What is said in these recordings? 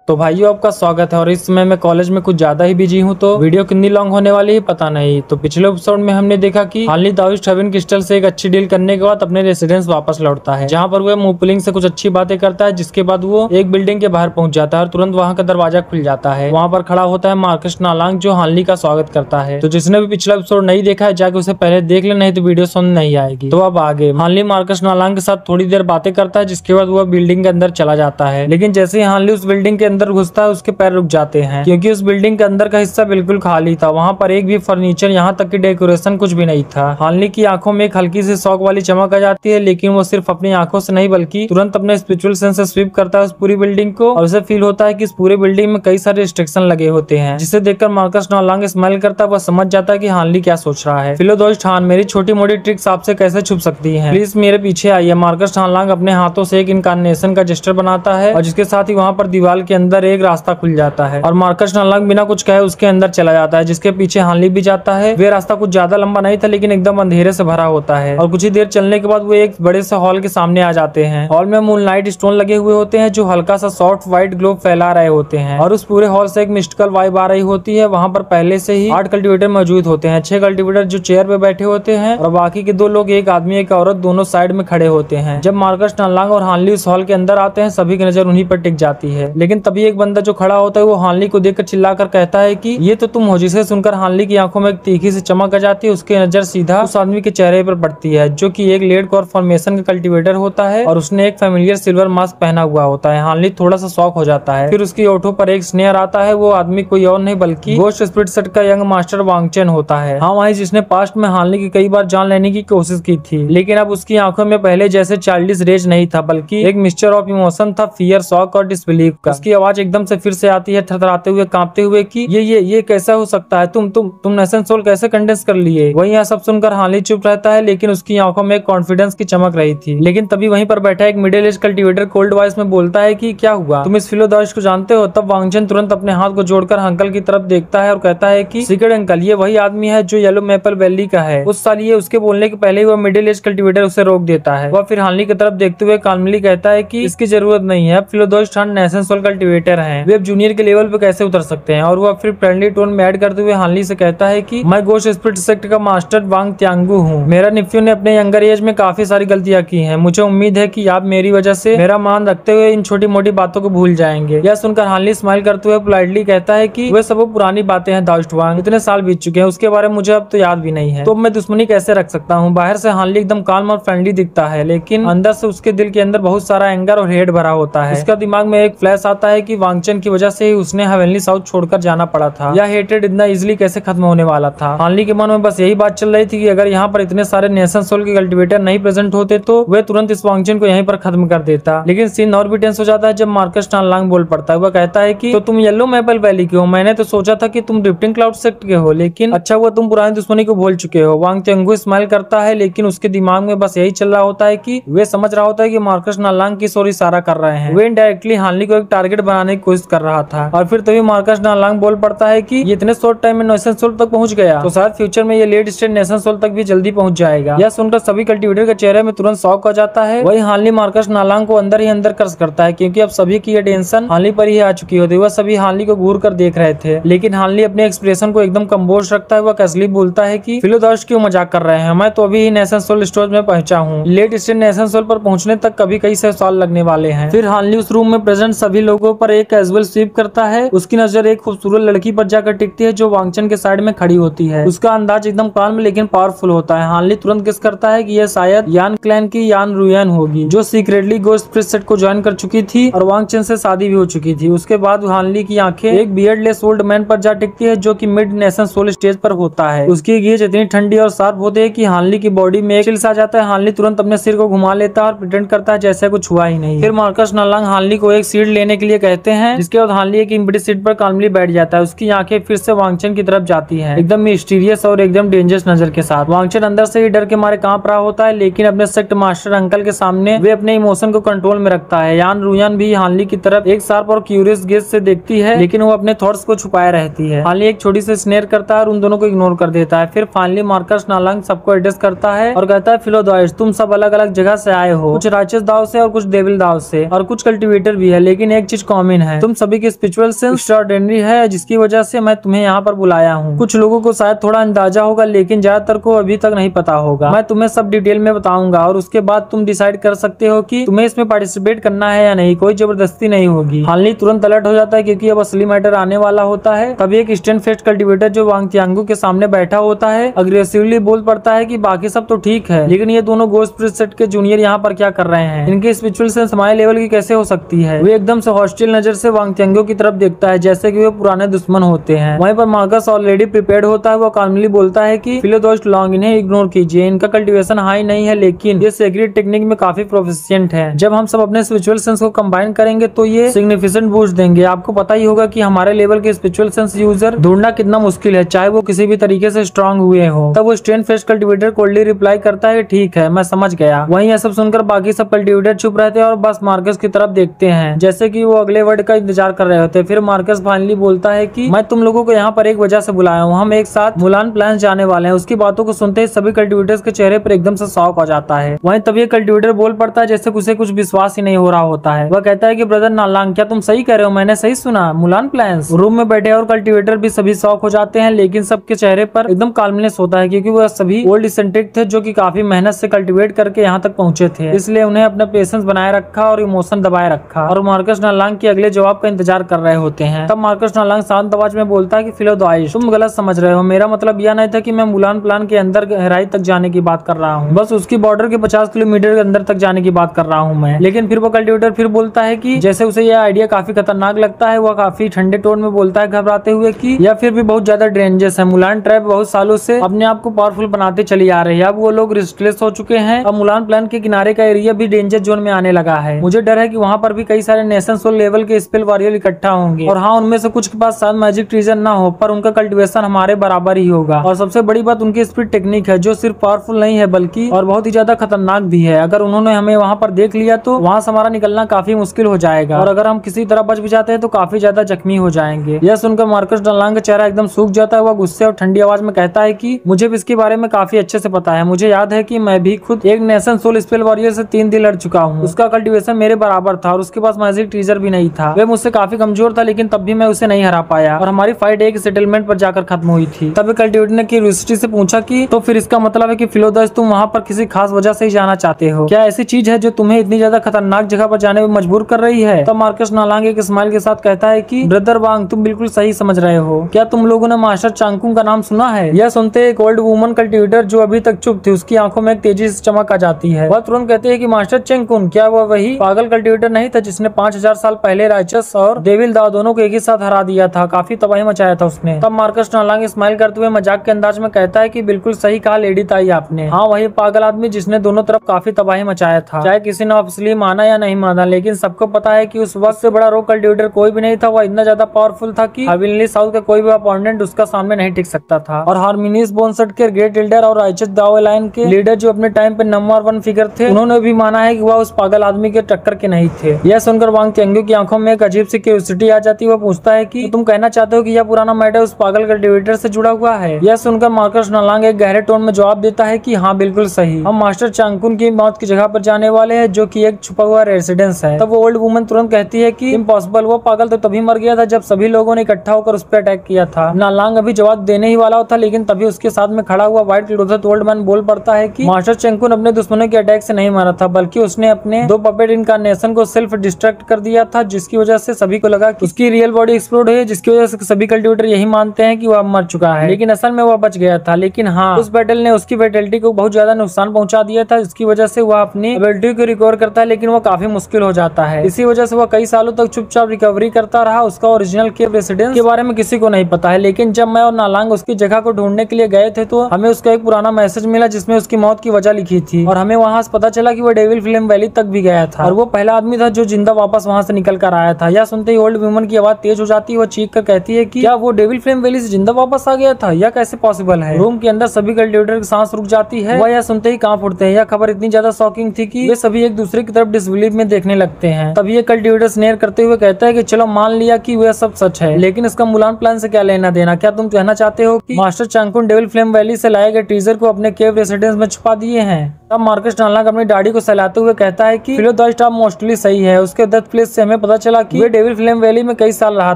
तो भाइयों आपका स्वागत है। और इस समय मैं कॉलेज में कुछ ज्यादा ही बिजी हूँ, तो वीडियो कितनी लॉन्ग होने वाली है पता नहीं। तो पिछले एपिसोड में हमने देखा कि हार्ली दाउइस्ट हेवन क्रिस्टल से एक अच्छी डील करने के बाद अपने रेसिडेंस वापस लौटता है, जहाँ पर वह मूवपुलिंग से कुछ अच्छी बातें करता है, जिसके बाद वो एक बिल्डिंग के बाहर पहुंच जाता है और तुरंत वहाँ का दरवाजा खुल जाता है। वहाँ पर खड़ा होता है मार्कस नालांग, जो हार्ली का स्वागत करता है। तो जिसने भी पिछला एपिसोड नहीं देखा है जाके उसे पहले देख ले, नहीं तो वीडियो सुन नहीं आएगी। तो अब आगे हार्ली मार्कस नालांग के साथ थोड़ी देर बातें करता है, जिसके बाद वह बिल्डिंग के अंदर चला जाता है। लेकिन जैसे ही हार्ली उस बिल्डिंग के अंदर घुसता है उसके पैर रुक जाते हैं, क्योंकि उस बिल्डिंग के अंदर का हिस्सा बिल्कुल खाली था। वहाँ पर एक भी फर्नीचर, यहाँ तक कि डेकोरेशन कुछ भी नहीं था। हार्ली की आंखों में एक हल्की सी शौक वाली चमक आ जाती है, लेकिन वो सिर्फ अपनी आंखों से नहीं बल्कि तुरंत अपने स्पिरिचुअल सेंस से स्वीप करता है उस पूरी बिल्डिंग को, और उसे फील होता है कि इस पूरे बिल्डिंग में कई सारे रिस्ट्रिक्शन लगे होते हैं, जिसे देखकर मार्कस नालांग स्माइल करता है। वह समझ जाता है कि हार्ली क्या सोच रहा है। फिलो दोस्त हान, मेरी छोटी मोटी ट्रिक्स आपसे कैसे छुप सकती है, प्लीज मेरे पीछे आइए। मार्कस नालांग अपने हाथों से एक इनकार्नेशन का जेस्चर बनाता है और जिसके साथ ही वहाँ पर दीवार के अंदर एक रास्ता खुल जाता है और मार्कस नालांग बिना कुछ कहे उसके अंदर चला जाता है, जिसके पीछे हार्ली भी जाता है। वे रास्ता कुछ ज्यादा लंबा नहीं था, लेकिन एकदम अंधेरे से भरा होता है और कुछ ही देर चलने के बाद वो एक बड़े से हॉल के सामने आ जाते हैं। हॉल में मूनलाइट स्टोन लगे हुए होते हैं जो हल्का सा सॉफ्ट व्हाइट ग्लो फैला रहे होते हैं और उस पूरे हॉल से एक मिस्टिकल वाइब आ रही होती है। वहाँ पर पहले से ही 8 कल्टीवेटर मौजूद होते हैं। 6 कल्टीवेटर जो चेयर पे बैठे होते हैं और बाकी के 2 लोग, एक आदमी एक औरत, दोनों साइड में खड़े होते हैं। जब मार्कस नालांग और हार्ली उस हॉल के अंदर आते हैं सभी की नजर उन्हीं पर टिक जाती है। लेकिन तभी एक बंदा जो खड़ा होता है वो हार्ली को देखकर चिल्लाकर कहता है कि ये तो तुम हो। जिसे सुनकर हार्ली की आंखों में एक तीखी सी चमक आ जाती है। उसकी नजर सीधा उस आदमी के चेहरे पर पड़ती है जो कि एक लेड कोर फॉर्मेशन का कल्टीवेटर होता है और उसने एक फेमिलियर सिल्वर मास्क पहना हुआ होता है। हार्ली थोड़ा सा शॉक हो जाता है। फिर उसकी ओठों पर एक स्नेयर आता है। वो आदमी कोई और नहीं बल्कि गोस्ट स्पिरिट सेट का यंग मास्टर वांग चेन होता है। हाँ, वही जिसने पास्ट में हार्ली की कई बार जान लेने की कोशिश की थी, लेकिन अब उसकी आंखों में पहले जैसे चाइल्डिश रेज नहीं था बल्कि एक मिक्सचर ऑफ इमोशन था, फियर, शॉक और डिसबिलीफ का। उसकी आवाज एकदम से फिर से आती है, थरथराते हुए, कांपते हुए कि ये कैसा हो सकता है? तुम नेशन सोल कैसे कंडेंस कर लिए? वही यह सब सुनकर हार्ली चुप रहता है, लेकिन उसकी आंखों में कॉन्फिडेंस की चमक रही थी। लेकिन तभी वहीं पर बैठा एक middle age cultivator cold voice में बोलता है कि क्या हुआ, तुम इस फिलो दाउइस्ट को जानते हो? तब वांगचन तुरंत अपने हाथ को जोड़कर अंकल की तरफ देखता है और कहता है कि सीक्रेट अंकल, ये वही आदमी है जो येलो मैपल वैली का है। उस साल ये उसके बोलने के पहले ही वह मिडिल एज कल्टीवेटर उसे रोक देता है। वह फिर हार्ली की तरफ देखते हुए काल्मली कहता है कि इसकी जरूरत नहीं है, फिलो दाउइस्ट नेशन सोल कल्टीवेटर है, वे अब जूनियर के लेवल पे कैसे उतर सकते हैं। और वह फिर फ्रेंडली टोन में ऐड करते हुए हार्ली से कहता है कि मैं गोस्ट स्पिरिट सेक्ट का मास्टर वांग त्यांगू हूँ। मेरा निफ्यू ने अपने यंगर एज में काफी सारी गलतियां की हैं। मुझे उम्मीद है कि आप मेरी वजह से मेरा मान रखते हुए इन छोटी मोटी बातों को भूल जाएंगे। यह सुनकर हार्ली स्माइल करते हुए पोलाइटली कहता है कि वे सब पुरानी बातें हैं दाउइस्ट वांग, इतने साल बीत चुके हैं, उसके बारे में मुझे अब तो याद भी नहीं है। तो मैं दुश्मनी कैसे रख सकता हूँ? बाहर से हार्ली एकदम काल्म और फ्रेंडली दिखता है, लेकिन अंदर से उसके दिल के अंदर बहुत सारा एंगर और हेट भरा होता है। उसका दिमाग में एक फ्लैश आता है कि वांगचन की वजह से ही उसने हेवनली साउथ छोड़कर जाना पड़ा था। यह हेटेड इतना इजीली कैसे खत्म होने वाला था? हार्ली के मन में बस यही बात चल रही थी कि अगर यहाँ पर इतने सारे नेशन सोल के कल्टीवेटर नहीं प्रेजेंट होते तो वे तुरंत इस वांगचन को यहीं पर खत्म कर देता। लेकिन सीन और भी टेंस हो जाता है जब मार्कस नालांग बोल पड़ता है। वह कहता है कि तो तुम येलो मैपल वैली के हो? मैंने तो सोचा था कि तुम ड्रिफ्टिंग क्लाउड सेक्ट के हो, लेकिन अच्छा हुआ तुम पुरानी दुश्मनी को भूल चुके हो। वांग त्यांगू स्माइल करता है, लेकिन उसके दिमाग में बस यही चल रहा होता है कि वे समझ रहा होता है कि मार्कस नालांग की ओर इशारा कर रहे हैं। वे इनडायरेक्टली हार्ली को एक टारगेट बनाने की कोशिश कर रहा था। और फिर तभी मार्कस नालांग बोल पड़ता है कि ये इतने शॉर्ट टाइम में नेशन सोल तक पहुंच गया, तो शायद फ्यूचर में ये लेट स्टेज नेशन सोल तक भी जल्दी पहुंच जाएगा। यह सुनकर सभी कल्टीवेटर के चेहरे में तुरंत शॉक आ जाता है। वही हार्ली मार्कस नालांग को अंदर ही अंदर कर्स करता है, क्योंकि अब सभी की अटेंशन हार्ली पर ही आ चुकी होती है। वह सभी हार्ली को घूर कर देख रहे थे, लेकिन हार्ली अपने एक्सप्रेशन को एकदम कंपोज रखता है। वह कैसली बोलता है कि फिलो दाउइस्ट क्यों मजाक कर रहे हैं? मैं तो अभी ही नेशन सोल स्टोर में पहुंचा हूँ। लेट स्टेज नेशन सोल पर पहुंचने तक कभी कई साल लगने वाले हैं। फिर हार्ली उस रूम में प्रेजेंट सभी लोगों पर एक कैजुअल स्वीप करता है। उसकी नजर एक खूबसूरत लड़की पर जाकर टिकती है जो वांगचन के साइड में खड़ी होती है। उसका अंदाज एकदम काल्म लेकिन पावरफुल होता है। हार्ली तुरंत गेस करता है कि यह शायद यान क्लैन की यान रुयान होगी, जो सीक्रेटली गोस्ट स्पिरिट सेट को ज्वाइन कर चुकी थी और वांगचन से शादी भी हो चुकी थी। उसके बाद हार्ली की आंखें एक बियर्डलेस ओल्ड मैन पर जा टिकती है जो कि मिड नेशन सोल स्टेज पर होता है। उसकी गेज इतनी ठंडी और शार्प होती है कि हार्ली की बॉडी में एक चिल्स आ जाता है। हार्ली तुरंत अपने सिर को घुमा लेता है और प्रिटेंड करता है जैसे कुछ हुआ ही नहीं। फिर मार्कस नालांग हार्ली को एक सीट लेने के लिए कहते हैं, जिसके बाद हार्ली एक एम्प्टी सीट पर काल्मली बैठ जाता है। उसकी आंखें फिर से वांगचन की तरफ जाती हैं, एकदम मिस्टीरियस और एकदम डेंजरस नजर के साथ। वांगचन अंदर से ही डर के मारे कांप रहा होता है, लेकिन अपने सेक्ट मास्टर अंकल के सामने वे अपने इमोशन को कंट्रोल में रखता है। यान रुयान भी हार्ली की तरफ एक शार्प और क्यूरियस गेज से देखती है, लेकिन वो अपने थॉट्स को छुपाए रहती है। हार्ली एक छोटी सी स्नेयर करता है और उन दोनों को इग्नोर कर देता है। फिर फाइनली मार्कस नालांग सबको एड्रेस करता है और कहता है, फिलो दाउइस्ट, तुम सब अलग अलग जगह से आए हो, कुछ राक्षस दाव से और कुछ डेविल दाव से और कुछ कल्टीवेटर भी है, लेकिन एक चीज कॉमन है। तुम सभी की स्पिरिचुअल सेंस एक्स्ट्राऑर्डिनरी है, जिसकी वजह से मैं तुम्हें यहाँ पर बुलाया हूँ। कुछ लोगों को शायद थोड़ा अंदाजा होगा, लेकिन ज्यादातर को अभी तक नहीं पता होगा। मैं तुम्हें सब डिटेल में बताऊंगा और उसके बाद तुम डिसाइड कर सकते हो कि तुम्हें इसमें पार्टिसिपेट करना है या नहीं। कोई जबरदस्ती नहीं होगी। हालनी तुरंत अलर्ट हो जाता है क्योंकि अब असली मैटर आने वाला होता है। तभी एक स्टैंड फेस्ट कल्टिवेटर जो वांग तियांगू के सामने बैठा होता है अग्रेसिवली बोल पड़ता है कि बाकी सब तो ठीक है, लेकिन ये दोनों गोस्ट प्रीसेट के जूनियर यहाँ पर क्या कर रहे हैं? इनके स्पिरिचुअल सेंस हमारे लेवल की कैसे हो सकती है? वे एकदम से हॉस्टिल नजर से वांग तियांगू की तरफ देखता है, जैसे कि वे पुराने दुश्मन होते हैं। वहीं पर मार्कस ऑलरेडी प्रिपेयर्ड होता है। वो काल्मली बोलता है कि फिलोदोस्ट लॉन्ग, इन्हें इग्नोर कीजिए। इनका कल्टीवेशन हाई नहीं है, लेकिन ये सीक्रेट टेक्निक में काफी प्रोफिशिएंट है। जब हम सब अपने स्पिरिचुअल सेंस को कंबाइन करेंगे तो ये सिग्निफिकेंट बूस्ट देंगे। आपको पता ही होगा कि हमारे लेवल के स्पिरिचुअल सेंस यूजर ढूंढना कितना मुश्किल है, चाहे वो किसी भी तरीके से स्ट्रांग हुए हो। तब वो strain fest cultivator coldly reply करता है, ठीक है, मैं समझ गया। वहीं यह सब सुनकर बाकी सब कल्टिवेटर चुप रहते हैं और बस मार्कस की तरफ देखते हैं, जैसे कि वो अगले वर्ड का इंतजार कर रहे होते हैं। फिर मार्कस फाइनली बोलता है कि मैं तुम लोगों को यहाँ पर एक वजह से बुलाया हूँ। हम एक साथ मुलान प्लान जाने वाले हैं। उसकी बातों को सुनते ही सभी कल्टिवेटर्स के चेहरे पर एकदम से शॉक हो जाता है। वहीं तभी कल्टिवेटर बोल पड़ता है जैसे उसे कुछ विश्वास ही नहीं हो रहा होता है। वह कहता है कि ब्रदर नालांग, क्या तुम सही कह रहे हो? मैंने सही सुना? Mulan plans? रूम में बैठे और कल्टिवेटर भी सभी शॉक हो जाते हैं, लेकिन सबके चेहरे पर एकदम काल्मनेस होता है क्योंकि वह सभी ओल्ड सेंट्रिक थे जो कि काफी मेहनत से कल्टिवेट करके यहाँ तक पहुंचे थे। इसलिए उन्हें अपना पेशेंस बनाए रखा और इमोशन दबाए रखा और मार्कस नालांग के अगले जवाब का इंतजार कर रहे होते हैं। तब मार्कस नालांग शांत आवाज में बोलता है कि फिलोदोस्ट, तुम गलत समझ रहे हो। मेरा मतलब यह नहीं था कि मैं मुलान प्लान के अंदर गहराई तक जाने की बात कर रहा हूँ, बस उसकी बॉर्डर के 50 किलोमीटर के अंदर तक जाने की बात कर रहा हूँ मैं। लेकिन फिर वो कल्टिवेटर फिर बोलता है कि जैसे उसे यह आइडिया काफी खतरनाक लगता है। वह काफी ठंडे टोन में बोलता है घबराते हुए कि यह फिर भी बहुत ज्यादा डेंजरस है। मुलान ट्रैप बहुत सालों से अपने आप को पावरफुल बनाते चली आ रही है। अब वो लोग रिस्कलेस हो चुके हैं। अब मुलान प्लान के किनारे का एरिया भी डेंजर जोन में आने लगा है। मुझे डर है कि वहाँ पर भी कई सारे नेशन सोल लेवल के स्पेल वॉरियर इकट्ठा होंगे और हाँ, उनमें से कुछ के पास शायद मैजिक ट्रीजन ना हो, पर उनका कल्टिवेशन हमारे बराबर ही होगा। और सबसे बड़ी बात उनकी स्पीड टेक्निक है जो सिर्फ पावरफुल नहीं है बल्कि और बहुत ही ज्यादा खतरनाक भी है। अगर उन्होंने हमें वहाँ पर देख लिया तो वहाँ से हमारा निकलना काफी मुश्किल हो जाएगा और अगर हम किसी तरह बच भी जाते हैं तो काफी ज्यादा जख्मी हो जाएंगे। यह सुनकर मार्कस नालांग का चेहरा एकदम सूख जाता है। वह गुस्से और ठंडी आवाज में कहता है कि मुझे भी इसके बारे में काफी अच्छे से पता है। मुझे याद है कि मैं भी खुद एक नेशन सोल स्पेल वॉरियर से 3 दिन लड़ चुका हूँ। उसका कल्टिवेशन मेरे बराबर था और उसके पास मैजिक ट्रीजर भी नहीं था। वह मुझसे काफी कमजोर था, लेकिन तब भी मैं उसे नहीं हरा पाया और हमारी फाइट एक सेटलमेंट पर जाकर खत्म हुई थी। तब कल्टिवेटर ने क्यूरियोसिटी से पूछा कि तो फिर इसका मतलब है कि फिलोदोस्ट, तुम वहाँ पर किसी खास वजह से ही जाना चाहते हो? क्या ऐसी चीज है जो तुम्हें इतनी ज्यादा खतरनाक जगह पर जाने में मजबूर कर रही है? तब मार्कस नालांग एक स्माइल के साथ कहता है कि ब्रदर वांग, तुम बिल्कुल सही समझ रहे हो। क्या तुम लोगों ने मास्टर चांगकुंग का नाम सुना है? यह सुनते एक ओल्ड वुमन कल्टिवेटर जो अभी तक चुप थी, उसकी आंखों में एक तेजी से चमक आ जाती है। वह तुरंत कहते हैं कि मास्टर चांगकुंग, क्या वह वही पागल कल्टिवेटर नहीं था जिसने 5000 साल पहले राइचस और डेविल दाव दोनों को एक ही साथ हरा दिया था? काफी तबाही मचाया था उसने। तब मार्कस नालांग स्माइल करते हुए मजाक के अंदाज में कहता है कि बिल्कुल सही कहा लेडी ताई आपने। हाँ, वही पागल आदमी जिसने दोनों तरफ काफी तबाही मचाया था। चाहे किसी ने ऑफिशियली माना या नहीं माना, लेकिन सबको पता है कि उस वक्त से बड़ा रो कल्टिवेटर कोई भी नहीं था। वह इतना ज्यादा पावरफुल था कि हेवनली साउथ का कोई भी अपोनेंट उसका सामने नहीं टिक सकता था। और हार्मोनियस बोनसेट के ग्रेट एल्डर और राइचस दाव लाइन के लीडर जो अपने टाइम पे नंबर 1 फिगर थे, उन्होंने भी माना है कि वह उस पागल आदमी के टक्कर के नहीं थे। यह सुनकर वांग तियांगू की आंखों में एक अजीब सी क्यूरियोसिटी आ जाती है। वह पूछता है कि तुम कहना चाहते हो कि यह पुराना मैटर उस पागल कल्टिवेटर से जुड़ा हुआ है? यह सुनकर मार्कस नालांग एक गहरे टोन में जवाब देता है कि हाँ, बिल्कुल सही। हम मास्टर चांगकुंग की मौत की जगह पर जाने वाले हैं जो कि एक छुपा हुआ रेसिडेंस है। तब वो ओल्ड वुमन तुरंत कहती है कि इम्पॉसिबल, वो पागल तो तभी मर गया था जब सभी लोगों ने इकट्ठा होकर उस पर अटैक किया था। नालांग अभी जवाब देने ही वाला था, लेकिन तभी उसके साथ में खड़ा हुआ व्हाइट क्लोथेड ओल्ड मैन बोल पड़ता है कि मास्टर चांगकुंग अपने दुश्मनों के अटैक से नहीं मारा था, बल्कि उसने अपने 2 पपेट इनकार्नेशन को सेल्फ डिस्ट्रैक्ट कर दिया था, जिसकी वजह से सभी को लगा कि उसकी रियल बॉडी एक्सप्लोड हुई है, जिसकी वजह से सभी कल्टिवेटर यही मानते हैं कि वह मर चुका है, लेकिन असल में वह बच गया था। लेकिन हाँ, उस बैटल ने उसकी वेटलिटी को बहुत ज्यादा नुकसान पहुंचा दिया था, जिसकी वजह से वह अपनी एबिलिटी को रिकवर करता है, लेकिन वह काफी मुश्किल हो जाता है। इसी वजह से वह कई सालों तक चुपचाप रिकवरी करता रहा। उसका ओरिजिनल केव रेसिडेंस के बारे में किसी को नहीं पता है, लेकिन जब मैं और नालांग उसकी जगह को ढूंढने के लिए गए थे तो हमें उसका एक पुराना मैसेज मिला जिसमें उसकी मौत की वजह लिखी थी और हमें वहां से पता चला कि वह डेविल फ्लेम वैली तक भी गया था और वो पहला आदमी था जो जिंदा वापस वहां से निकल कर आया था। यह सुनते ही ओल्ड वुमन की आवाज तेज हो जाती है। वो चीख कर कहती है कि क्या वो डेविल फ्लेम वैली से जिंदा वापस आ गया था? यह कैसे पॉसिबल है? रूम के अंदर सभी कल्टिवेटर की सांस रुक जाती है। वह यह सुनते ही कांप उठते हैं। यह खबर इतनी ज्यादा शॉकिंग थी कि वे सभी एक दूसरे की तरफ डिसबिलीव में देखने लगते हैं। तभी ये कल्टिवेटर स्नेर करते हुए कहता है कि चलो मान लिया कि वह सब सच है, लेकिन इसका मुलान प्लान से क्या लेना देना? क्या तुम कहना चाहते हो कि मास्टर चांगकुंग डेविल फ्लेम वैली से लाए गए ट्रीजर को अपने केव रेसिडेंस में छुपा दिए हैं? तब मार्कस नालांग अपनी दाढ़ी को सहलाते हुए कहता है कि फिलोदोस्ट आप मोस्टली सही है। उसके डेथ प्लेस से हमें पता चला कि वे डेविल फ्लेम वैली में कई साल रहा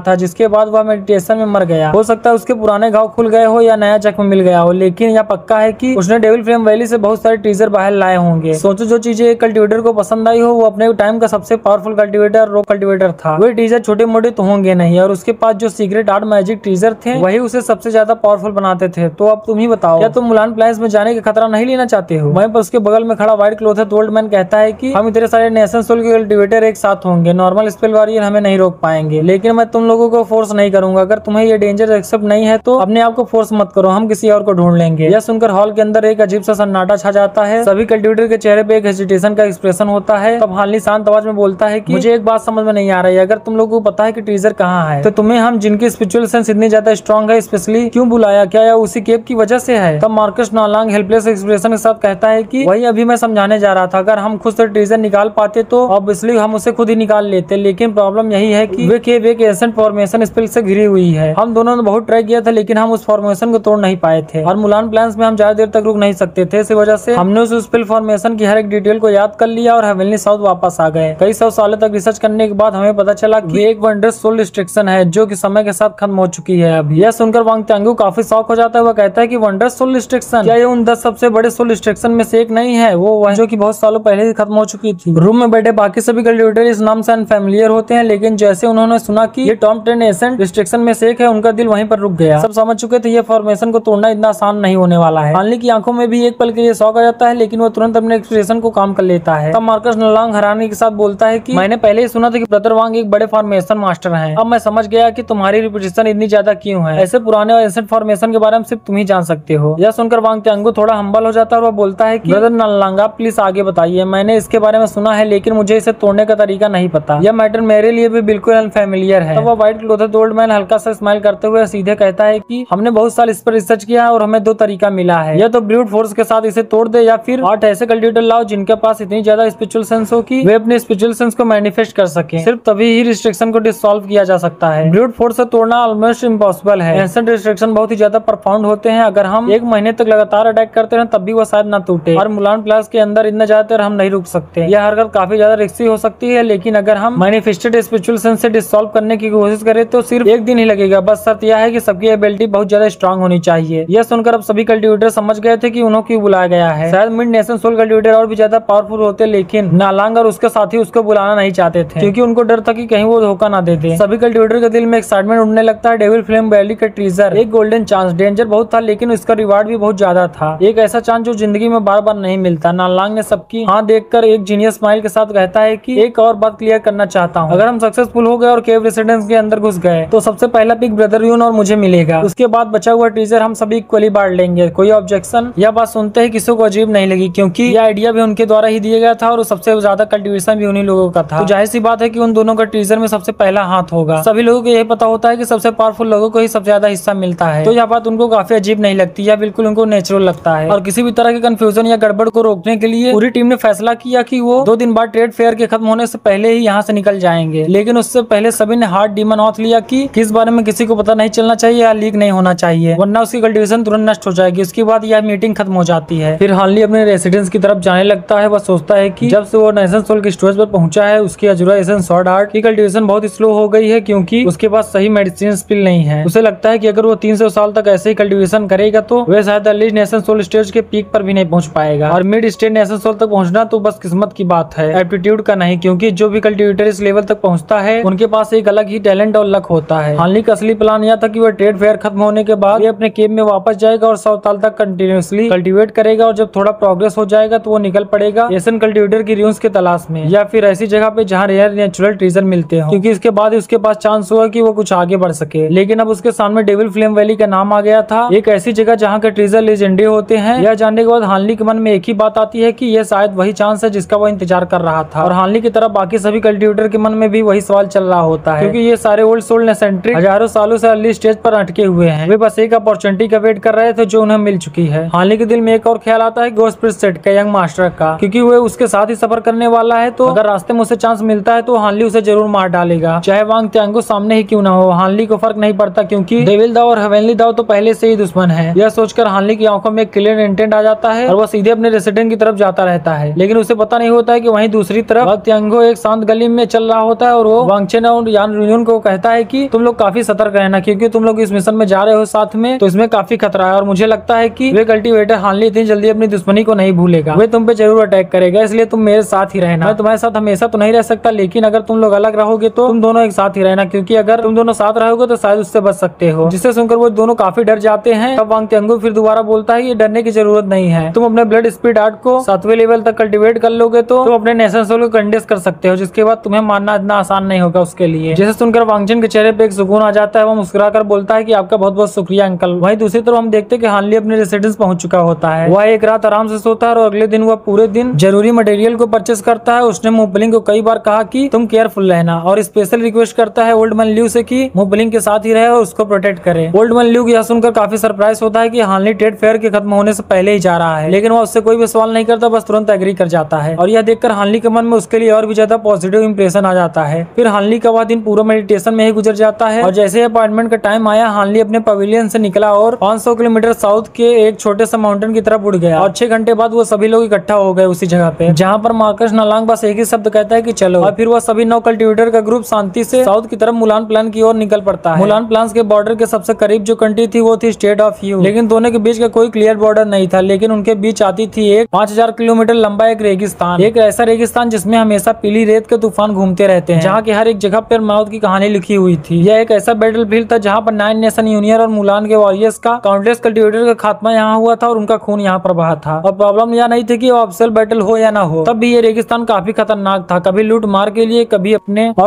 था, जिसके बाद वह मेडिटेशन में मर गया। हो सकता है उसके पुराने घाव खुल गए हो या नया जख्म मिल गया हो, लेकिन यह पक्का है कि उसने डेविल फ्लेम वैली से बहुत सारे ट्रेजर बाहर लाए होंगे। सोचो जो चीजें एक कल्टीवेटर को पसंद आई हो, वो अपने टाइम का सबसे पावरफुल कल्टीवेटर रॉक कल्टीवेटर था। वे ट्रेजर छोटे मोटे तो होंगे नहीं, और उसके पास जो सीक्रेट आर्ट मैजिक ट्रेजर थे वही उसे सबसे ज्यादा पावरफुल बनाते थे। तो अब तुम ही बताओ, क्या तुम मुलान प्लान्स में जाने का खतरा नहीं लेना चाहते हो? वहीं पर उसके बगल में खड़ा व्हाइट क्लोथेड ओल्ड मैन कहता है कि हम इतने सारे नेशन सोल के कल्टीवेटर एक साथ होंगे, नॉर्मल स्पेल वॉरियर हमें नहीं रोक पाएंगे, लेकिन मैं तुम लोगों को फोर्स नहीं करूंगा। अगर तुम्हें ये डेंजर एक्सेप्ट नहीं है तो अपने आप को फोर्स मत करो, हम किसी और को ढूंढ लेंगे। यह सुनकर हॉल के अंदर एक अजीब सा सन्नाटा छा जाता है। सभी कल्टीवेटर के चेहरे पे एक हेजिटेशन का एक्सप्रेशन होता है। तब हार्नली शांत आवाज में बोलता है कि मुझे एक बात समझ में नहीं आ रही है, अगर तुम लोगों को पता है कि ट्रेजर कहाँ है तो तुम्हें हम जिनकी स्पिरिचुअल सेंस इतनी ज्यादा स्ट्रॉन्ग है स्पेशली क्यों बुलाया? क्या यह उसी केव की वजह से है? तब मार्कस नालांग हेल्पलेस एक्सप्रेशन के साथ कहता है कि वही अभी मैं समझाने जा रहा था, अगर हम खुद से ट्रेजर निकाल पाते तो ऑब्वियसली हम उसे खुद ही निकाल लेते, लेकिन प्रॉब्लम यही है कि वे केव एक एंशिएंट फॉर्मेशन स्पेल से घिरी हुई है। हम दोनों ने बहुत ट्राई किया था लेकिन हम उस फॉर्मेशन को तोड़ नहीं पाए थे, और मुलान प्लान्स में हम ज्यादा देर तक रुक नहीं सकते थे। इस वजह से हमने उस स्पेल फॉर्मेशन की हर एक डिटेल को याद कर लिया और हेवनली साउथ वापस आ गए। कई 100 सालों तक रिसर्च करने के बाद हमें पता चला कि एक वंडरस सोल डिस्ट्रक्शन है जो कि समय के साथ खत्म हो चुकी है। अब यह सुनकर वांग त्यांगू काफी शॉक हो जाता है। वह कहता है कि वंडरस सोल डिस्ट्रक्शन, क्या ये उन 10 सबसे बड़े सोल डिस्ट्रक्शन में से एक नहीं है? वो वह जो कि बहुत सालों पहले ही खत्म हो चुकी थी। रूम में बैठे बाकी सभी कल्टीवेटर इस नाम से अनफैमिलियर होते हैं, लेकिन जैसे उन्होंने सुना कि ये टॉप 10 एंशिएंट डिस्ट्रक्शन में से एक है, उनका दिल वहीं पर रुक गया। सब समझ चुके थे ये फॉर्मेशन को तोड़ना इतना आसान नहीं होने वाला है। हार्नली की आंखों में भी एक पल के लिए शौक आ जाता है, लेकिन वो तुरंत अपने एक्सप्रेशन को काम कर लेता है। तब मार्कस नालांग हैरानी के साथ बोलता है कि मैंने पहले ही सुना था कि ब्रदर वांग एक बड़े फॉर्मेशन मास्टर हैं। अब मैं समझ गया कि तुम्हारी रिपुटेशन इतनी ज्यादा क्यों है। ऐसे पुराने और एंशिएंट फॉर्मेशन के बारे में सिर्फ तुम ही जान सकते हो। यह सुनकर वांग त्यांगू थोड़ा हम्बल हो जाता है और वह बोलता है कि ब्रदर नालांग आप प्लीज आगे बताइए, मैंने इसके बारे में सुना है लेकिन मुझे इसे तोड़ने का तरीका नहीं पता। यह मैटर मेरे लिए भी बिल्कुल अनफैमिलियर है। तब वह व्हाइट क्लोथेड ओल्ड मैन हल्का सा स्माइल करते हुए सीधे कहता है कि हमने बहुत साल इस पर रिसर्च किया है और हमें 2 तरीका मिला है, या तो ब्रूट फोर्स के साथ इसे तोड़ दे या फिर 8 ऐसे कल्टीवेटर लाओ जिनके पास इतनी ज्यादा स्पिरिचुअल सेंस हो कि वे अपने स्पिरिचुअल सेंस को मैनिफेस्ट कर सके। सिर्फ तभी ही रिस्ट्रिक्शन को डिसॉल्व किया जा सकता है। ब्रूट फोर्स से तोड़ना ऑलमोस्ट इम्पॉसिबल है। एंशिएंट रिस्ट्रिक्शन बहुत ही ज्यादा प्रोफाउंड होते हैं, अगर हम 1 महीने तक लगातार अटैक करते हैं तब भी वो शायद न टूटे, और मुलान प्लास के अंदर इतना ज्यादातर हम नहीं रुक सकते। यह हरकत काफी ज्यादा रिस्की हो सकती है, लेकिन अगर हम मैनिफेस्टेड स्पिरिचुअल सेंस से डिसॉल्व करने की कोशिश करें तो सिर्फ 1 दिन ही लगेगा। बस शर्त यह है कि सबकी एबिलिटी बहुत ज्यादा स्ट्रांग होनी चाहिए। यह सुनकर अब सभी कल्टीवेटर समझ गए थे कि उन्हें क्यों बुलाया गया है। शायद मिड नेशन सोल कल्टीवेटर और भी ज्यादा पावरफुल होते, लेकिन नालांग और उसके साथी उसको बुलाना नहीं चाहते थे क्योंकि उनको डर था कि कहीं वो धोखा ना दे दे। सभी कल्टीवेटर के दिल में एक्साइटमेंट उड़ने लगता है। डेविल फ्लेम वैली का ट्रेजर एक गोल्डन चांस, डेंजर बहुत था लेकिन उसका रिवार्ड भी बहुत ज्यादा था। एक ऐसा चांस जो जिंदगी में बार बार नहीं मिलता। नालांग ने सबकी हाथ देखकर एक जीनियस स्माइल के साथ कहता है कि एक और बात क्लियर करना चाहता हूँ, अगर हम सक्सेसफुल हो गए और केव रेसिडेंस के अंदर घुस गए तो सबसे पहला पिक ब्रदर यून और मुझे मिलेगा। उसके बाद बचा हुआ ट्रेजर हम सभी इक्वली बांट लेंगे। कोई ऑब्जेक्शन? यह बात सुनते ही किसी को अजीब नहीं लगी क्योंकि यह आइडिया भी उनके द्वारा ही दिया गया था और सबसे ज्यादा कल्टीवेशन भी उन्हीं लोगों का था। तो जाहिर सी बात है कि उन दोनों का ट्रेजर में सबसे पहला हाथ होगा। सभी लोगों को यही पता होता है कि सबसे पावरफुल लोगों को ही सबसे ज्यादा हिस्सा मिलता है, तो यह बात उनको काफी अजीब नहीं लगती, यह बिल्कुल उनको नेचुरल लगता है। और किसी भी तरह के कंफ्यूजन या गड़बड़ को रोकने के लिए पूरी टीम ने फैसला किया कि वो 2 दिन बाद ट्रेड फेयर के खत्म होने से पहले ही यहाँ से निकल जाएंगे। लेकिन उससे पहले सभी ने हार्ड डीमन ऑथ लिया कि किस बारे में किसी को पता नहीं चलना चाहिए या लीक नहीं होना चाहिए, वरना उसकी कल्टीवेशन तुरंत नष्ट हो जाएगी। उसके बाद यह मीटिंग खत्म हो जाती है। फिर हार्नली अपने रेसिडेंस की तरफ जाने लगता है। वह सोचता है कि जब से वो नेशन सोल के स्टोरेज पर पहुंचा है उसकी अजुरा एसेंस स्वॉर्ड आर्ट की कल्टीवेशन बहुत स्लो हो गई है क्योंकि उसके पास सही मेडिसिन स्पिल नहीं है। उसे लगता है कि अगर वो 300 साल तक ऐसे ही कल्टीवेशन करेगा तो वह शायद अर्ली नेशन सोल स्टेज के पीक पर भी नहीं पहुंच पाएगा, और मिड स्टेज नेशन सोल तक पहुंचना तो बस किस्मत की बात है, एप्टीट्यूड का नहीं, क्योंकि जो भी कल्टीवेटर इस लेवल तक पहुंचता है उनके पास एक अलग ही टैलेंट और लक होता है। हार्नली का असली प्लान यह था कि वह ट्रेड फेयर खत्म होने के बाद अपने केव में वापस जाएगा और 100 साल तक कंटिन्यूअसली कल्टीवेट करेगा, और जब थोड़ा प्रोग्रेस हो जाएगा तो वो निकल पड़ेगा एशियन कल्टीवेटर की रून्स की तलाश में, या फिर ऐसी जगह पे जहाँ रेयर नेचुरल ट्रेजर मिलते हो, क्योंकि इसके बाद उसके पास चांस हुआ कि वो कुछ आगे बढ़ सके। लेकिन अब उसके सामने डेविल फ्लेम वैली का नाम आ गया था, एक ऐसी जगह जहाँ के ट्रेजर लेजेंडरी होते हैं। यह जानने के बाद हार्नली के मन में एक ही बात आती है कि यह शायद वही चांस है जिसका वो इंतजार कर रहा था, और हार्नली की तरह बाकी सभी कल्टीवेटर के मन में भी वही सवाल चल रहा होता है, क्योंकि ये सारे ओल्ड सोल नेसेंट्रिक हजारों सालों से अर्ली स्टेज पर अटके हुए हैं। वे बस एक अपॉर्चुनिटी का वेट कर रहे थे जो उन्हें मिल चुकी है। हार्नली के दिल में एक और ख्याल आता है गोस्ट सेट का, यंग मास्टर का, क्योंकि वो उसके साथ ही सफर करने वाला है, तो अगर रास्ते में उसे चांस मिलता है तो हार्नली उसे जरूर मार डालेगा, चाहे वांग त्यांगो सामने ही क्यों ना हो। हार्नली को फर्क नहीं पड़ता क्योंकि डेविल दाव और हेवनली दाव तो पहले से ही दुश्मन है। यह सोचकर हार्नली की आंखों में क्लियर इंटेंट आ जाता है और वह सीधे अपने रेसिडेंट की तरफ जाता रहता है, लेकिन उसे पता नहीं होता है कि वहीं दूसरी तरफ त्यांगो एक शांत गली में चल रहा होता है और वो वांग चेन और यान यूनियन को कहता है कि तुम लोग काफी सतर्क रहना, क्योंकि तुम लोग इस मिशन में जा रहे हो साथ में, तो इसमें काफी खतरा है। और मुझे लगता है कि वे कल्टीवेटर हानली इतनी जल्दी अपनी दुश्मनी को नहीं भूलेगा, वे तुम पे जरूर अटैक करेगा, इसलिए तुम मेरे साथ ही रहना। मैं तुम्हारे साथ हमेशा तो नहीं रह सकता, लेकिन अगर तुम लोग अलग रहोगे तो तुम दोनों एक साथ ही रहना, क्योंकि अगर तुम दोनों साथ रहोगे तो शायद उससे बच सकते हो। जिसे सुनकर वो दोनों काफी डर जाते हैं। तब वांग तियांगु फिर दोबारा बोलता है ये डरने की जरूरत नहीं है, तुम अपने ब्लड स्पीड आर्ट को 7वें लेवल तक कल्टीवेट कर लोगे तो तुम अपने नेशन सोल को कंडेंस कर सकते हो, जिसके बाद तुम्हें मारना इतना आसान नहीं होगा उसके लिए। जैसे सुनकर वांग चेन के चेहरे पे एक सुकून आ जाता है, वो मुस्कुराकर बोलता है कि आपका बहुत बहुत शुक्रिया अंकल। वहीं दूसरी तरफ हम देखते हैं कि हानली अपने रेसिडेंस पहुंच चुका होता है। वह एक रात आराम से सोता है और अगले दिन वह पूरे दिन जरूरी मटेरियल को परचेस करता है। उसने मुबलिंग को कई बार कहा कि तुम केयरफुल रहना और स्पेशल रिक्वेस्ट करता है ओल्ड मैन ल्यू से कि मुबलिंग के साथ ही रहे और उसको प्रोटेक्ट करे। ओल्ड मैन ल्यू यह सुनकर काफी सरप्राइज होता है कि हानली ट्रेड फेयर के खत्म होने से पहले ही जा रहा है, लेकिन वह उससे कोई भी सवाल नहीं करता, बस तुरंत एग्री कर जाता है। और यह देखकर हानली के मन में उसके लिए और भी ज्यादा पॉजिटिव इंप्रेशन आ जाता है। फिर हानली का वह दिन पूरा मेडिटेशन में ही गुजर जाता है और जैसे अपॉइंटमेंट का टाइम आया, हानली अपने पवेलियन से निकला और 500 किलोमीटर साउथ के एक छोटे से माउंटेन की तरफ उड़ गया। और 6 घंटे बाद वो सभी लोग इकट्ठा हो गए उसी जगह पे, जहाँ पर मार्कस नालांग बस एक ही शब्द कहता है कि चलो। और फिर वह सभी 9 कल्टीवेटर का ग्रुप शांति से साउथ की तरफ मुलान प्लान की ओर निकल पड़ता है। मुलान प्लान के बॉर्डर के सबसे करीब जो कंट्री थी वो थी स्टेट ऑफ यू, लेकिन दोनों के बीच का कोई क्लियर बॉर्डर नहीं था। लेकिन उनके बीच आती थी एक 5000 किलोमीटर लंबा एक रेगिस्तान, एक ऐसा रेगिस्तान जिसमें हमेशा पीली रेत के तूफान घूमते रहते हैं, जहाँ की हर एक जगह पर मौत की कहानी लिखी हुई थी। यह एक ऐसा बैटलफील्ड था जहाँ पर 9 नेशन यूनियन और मुलान के वॉरियर्स का काउंटलेस कल्टीवेटर का खात्मा यहाँ हुआ था और उनका खून यहाँ पर बहा था। और प्रॉब्लम यह नहीं थी कि ऑफिशियल बैटल हो या ना हो, तब भी ये रेगिस्तान काफी खतरनाक था। कभी लूट मार के लिए, कभी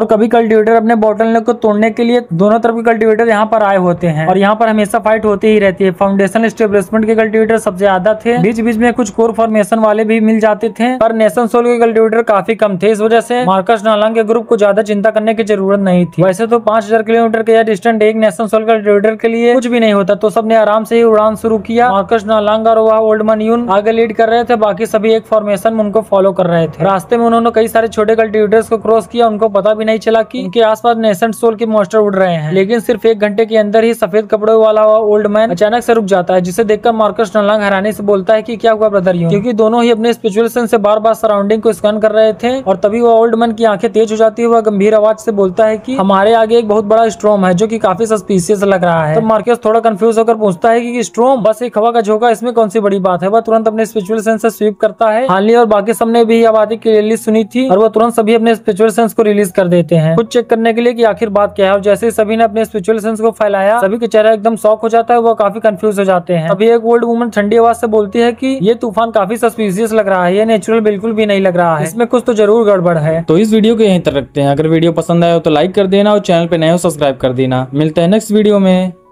कभी कल्टीवेटर अपने बॉटलनेक को तोड़ने के लिए। दोनों तरफ के कल्टीवेटर यहाँ पर आए होते हैं और यहाँ पर हमेशा फाइट होती ही रहती है। फाउंडेशन एस्टेब्लिशमेंट के कल्टीवेटर सबसे ज्यादा थे, बीच बीच में कुछ कोर फॉर्मेशन वाले भी मिल जाते थे, पर नेशन सोल के कल्टीवेटर काफी कम थे। इस वजह से मार्कस नालांग के ग्रुप को ज्यादा चिंता करने की जरूरत नहीं थी। वैसे तो 5000 किलोमीटर के डिस्टेंट एक नेशन सोल कल्टीवेटर के लिए कुछ भी नहीं होता, तो सबने आराम से ही उड़ान शुरू किया। मार्कस नालांग और वह ओल्ड मैन यून आगे लीड कर रहे थे, बाकी सभी एक फॉर्मेशन में उनको फॉलो कर रहे थे। रास्ते में उन्होंने कई सारे छोटे कल्टीवेटर्स को क्रॉस किया, उनको पता भी नहीं चला कि उनके आसपास नेशन सोल के मॉन्स्टर उड़ रहे हैं। लेकिन सिर्फ 1 घंटे के अंदर ही सफेद कपड़ों वाला ओल्ड मैन अचानक से रुक जाता है, जिसे देखकर मार्कस नालांग हैरानी से बोलता है कि क्या हुआ ब्रदर यून, क्योंकि दोनों ही अपने स्पिरिचुअल सेंस से बार बार सराउंडिंग को स्कैन कर रहे थे। और तभी वो ओल्ड मैन की आंखें तेज हो जाती है, वह गंभीर आवाज से बोलता है कि हमारे आगे एक बहुत बड़ा स्ट्रॉम है जो कि काफी सस्पिशियस लग रहा है। तो मार्कस थोड़ा कंफ्यूज होकर पूछता है कि स्ट्रॉम बस एक हवा का झोंका, इसमें कौन सी बड़ी बात है। वह तुरंत अपने स्पिरिचुअल सेंस से स्वीप करता है। हानली और बाकी सबने भी आबादी क्लियरली सुनी थी और वो तुरंत सभी अपने स्पिरिचुअल सेंस को रिलीज कर देते हैं, कुछ चेक करने के लिए कि आखिर बात क्या है। और जैसे ही सभी ने अपने स्पिरिचुअल सेंस को फैलाया, सभी के चेहरा एकदम शॉक हो जाता है, वो काफी कंफ्यूज हो जाते हैं। अभी एक ओल्ड वुमन ठंडी आवाज से बोलती है कि ये तूफान काफी सस्पिशियस लग रहा है, ये नेचुरल बिल्कुल भी नहीं लग रहा है, इसमें कुछ तो जरूर गड़बड़ है। तो इस वीडियो को यहीं तक रखते हैं। अगर वीडियो पसंद आया हो तो लाइक कर देना और चैनल पे नए हो सब्सक्राइब कर देना। मिलते हैं नेक्स्ट वीडियो में।